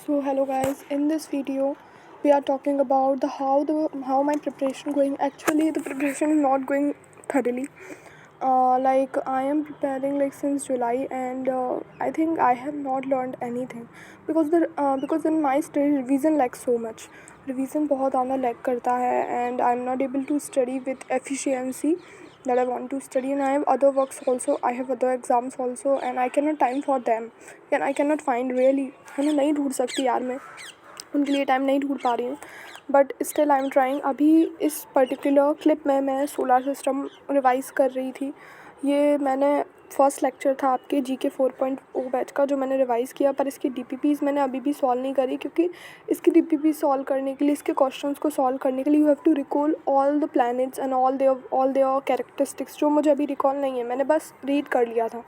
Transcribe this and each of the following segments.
So hello guys, in this video we are talking about how my preparation going. Actually the preparation is not going thoroughly. Like I am preparing like since July, and I think I have not learned anything because in my study revision lacks so much. Revision बहुत ज़्यादा lag करता है and I am not able to study with efficiency that I want to study, and I have other works also, I have other exams also, and I cannot time for them and I cannot find really, है ना, नहीं ढूंढ सकती यार मैं उनके लिए time नहीं ढूंढ पा रही हूँ. But still I am trying. अभी इस पर्टिकुलर क्लिप में मैं सोलर सिस्टम रिवाइज़ कर रही थी. ये मैंने फर्स्ट लेक्चर था आपके GK 4.0 बैच का जो मैंने रिवाइज़ किया, पर इसकी DPPs मैंने अभी भी सॉल्व नहीं करी, क्योंकि इसकी DPP सॉल्व करने के लिए, इसके क्वेश्चंस को सॉल्व करने के लिए you have to recall all the planets and all their characteristics, जो मुझे अभी रिकॉल नहीं है, मैंने बस रीड कर लिया था.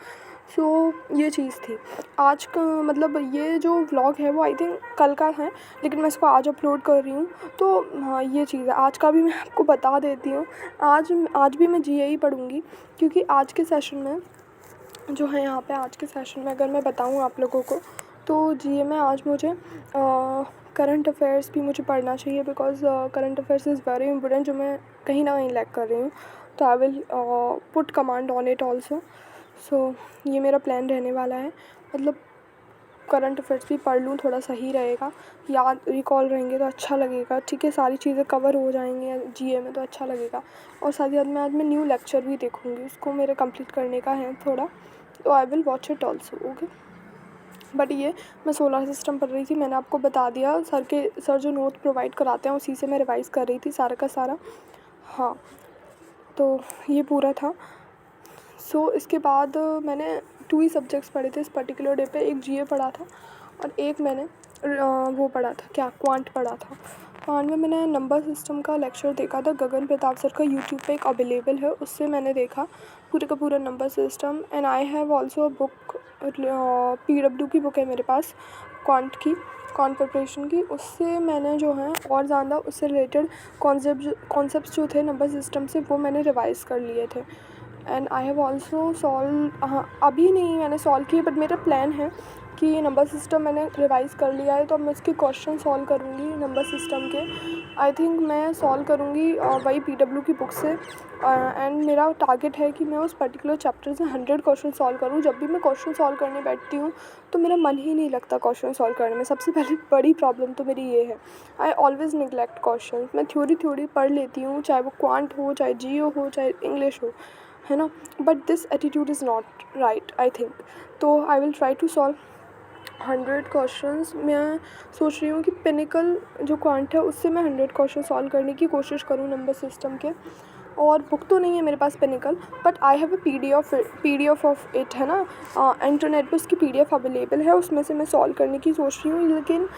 सो ये चीज़ थी आज का. मतलब ये जो व्लॉग है वो आई थिंक कल का है, लेकिन मैं इसको आज अपलोड कर रही हूँ. तो हाँ, ये चीज़ है. आज का भी मैं आपको बता देती हूँ. आज भी मैं GA ही पढ़ूँगी, क्योंकि आज के सेशन में जो है, यहाँ पे आज के सेशन में अगर मैं बताऊँ आप लोगों को, तो GA में आज मुझे करंट अफेयर्स भी मुझे पढ़ना चाहिए, because current affairs is very important, जो मैं कहीं ना कहीं लैग कर रही हूँ. तो I will put command on it also. So ये मेरा प्लान रहने वाला है. मतलब करंट अफेयर्स भी पढ़ लूँ, थोड़ा सही रहेगा, याद रिकॉल रहेंगे तो अच्छा लगेगा. ठीक है, सारी चीज़ें कवर हो जाएंगी GA में तो अच्छा लगेगा. और साथ ही साथ में आज मैं न्यू लेक्चर भी देखूँगी, उसको मेरे कंप्लीट करने का है थोड़ा, तो I will watch it also. Okay. But ये मैं सोलर सिस्टम पढ़ रही थी, मैंने आपको बता दिया. सर जो नोट प्रोवाइड कराते हैं उसी से मैं रिवाइज़ कर रही थी सारा का सारा. हाँ, तो ये पूरा था. सो इसके बाद मैंने 2 ही सब्जेक्ट्स पढ़े थे इस पर्टिकुलर डे पे. एक GA पढ़ा था और एक मैंने वो पढ़ा था, क्या, क्वांट पढ़ा था. क्वांट में मैंने नंबर सिस्टम का लेक्चर देखा था. गगन प्रताप सर का यूट्यूब पे एक अवेलेबल है, उससे मैंने देखा पूरे का पूरा number system. And I have also book, PW की बुक है मेरे पास, क्वांट प्रिपरेशन की. उससे मैंने जो है और ज़्यादा उससे रिलेटेड कॉन्सेप्ट्स जो थे नंबर सिस्टम से, वो मैंने रिवाइज़ कर लिए थे. And I have also solve, हाँ अभी नहीं मैंने सॉल्व किए, बट मेरा प्लान है कि ये नंबर सिस्टम मैंने रिवाइज़ कर लिया है, तो अब मैं इसके क्वेश्चन सॉल्व करूँगी नंबर सिस्टम के. आई थिंक मैं सॉल्व करूँगी वही PW की बुक से. एंड मेरा टारगेट है कि मैं उस पर्टिकुलर चैप्टर से 100 क्वेश्चन सॉल्व करूँ. जब भी मैं क्वेश्चन सॉल्व करने बैठती हूँ तो मेरा मन ही नहीं लगता क्वेश्चन सॉल्व करने में. सबसे पहले बड़ी प्रॉब्लम तो मेरी ये है, आई ऑलवेज़ निगलेक्ट क्वेश्चन. मैं थ्योरी पढ़ लेती हूँ, चाहे वो क्वांट हो, चाहे GO हो, चाहे इंग्लिश हो, है ना. But this attitude is not right I think. तो I will try to solve 100 questions. मैं सोच रही हूँ कि पिनिकल जो क्वांट है उससे मैं 100 क्वेश्चन सॉल्व करने की कोशिश करूँ नंबर सिस्टम के. और बुक तो नहीं है मेरे पास Pinnacle, but I have a PDF of it, है ना. इंटरनेट पे उसकी PDF अवेलेबल है, उसमें से मैं सॉल्व करने की सोच रही हूँ. लेकिन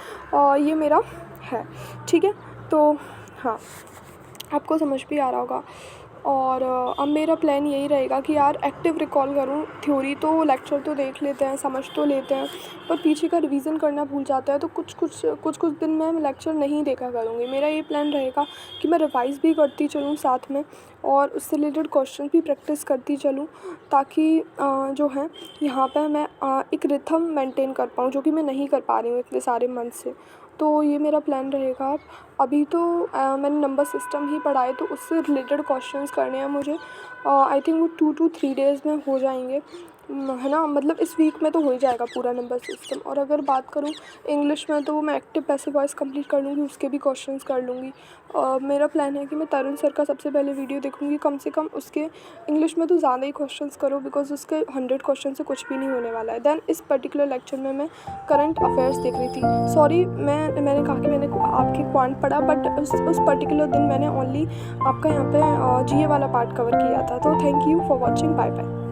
ये मेरा है, ठीक है. तो हाँ, आपको समझ भी आ रहा होगा. और अब मेरा प्लान यही रहेगा कि यार एक्टिव रिकॉल करूँ. थ्योरी तो लेक्चर तो देख लेते हैं, समझ तो लेते हैं, पर पीछे का रिवीजन करना भूल जाता है. तो कुछ दिन में मैं लेक्चर नहीं देखा करूँगी. मेरा ये प्लान रहेगा कि मैं रिवाइज़ भी करती चलूँ साथ में, और उससे रिलेटेड क्वेश्चन भी प्रैक्टिस करती चलूँ, ताकि जो है यहाँ पर मैं एक रिथम मेंटेन कर पाऊँ, जो कि मैं नहीं कर पा रही हूँ इतने सारे मंथ से. तो ये मेरा प्लान रहेगा. अभी तो मैंने नंबर सिस्टम ही पढ़ा है, तो उससे रिलेटेड क्वेश्चंस करने हैं मुझे. आई थिंक वो 2 to 3 डेज़ में हो जाएंगे, है ना. मतलब इस वीक में तो हो ही जाएगा पूरा नंबर सिस्टम. और अगर बात करूँ इंग्लिश में, तो वो मैं एक्टिव पैसिव वॉइस कंप्लीट कर लूँगी, उसके भी क्वेश्चंस कर लूँगी. मेरा प्लान है कि मैं तरुण सर का सबसे पहले वीडियो देखूँगी. कम से कम उसके इंग्लिश में तो ज़्यादा ही क्वेश्चंस करो, बिकॉज उसके 100 क्वेश्चन से कुछ भी नहीं होने वाला है. देन इस पर्टिकुलर लेक्चर में मैं करंट अफेयर्स देख रही थी. सॉरी, मैंने कहा कि मैंने आपके क्वांट पढ़ा, बट उस पर्टिकुलर दिन मैंने ओनली आपका यहाँ पे GA वाला पार्ट कवर किया था. तो thank you for watching. Bye bye.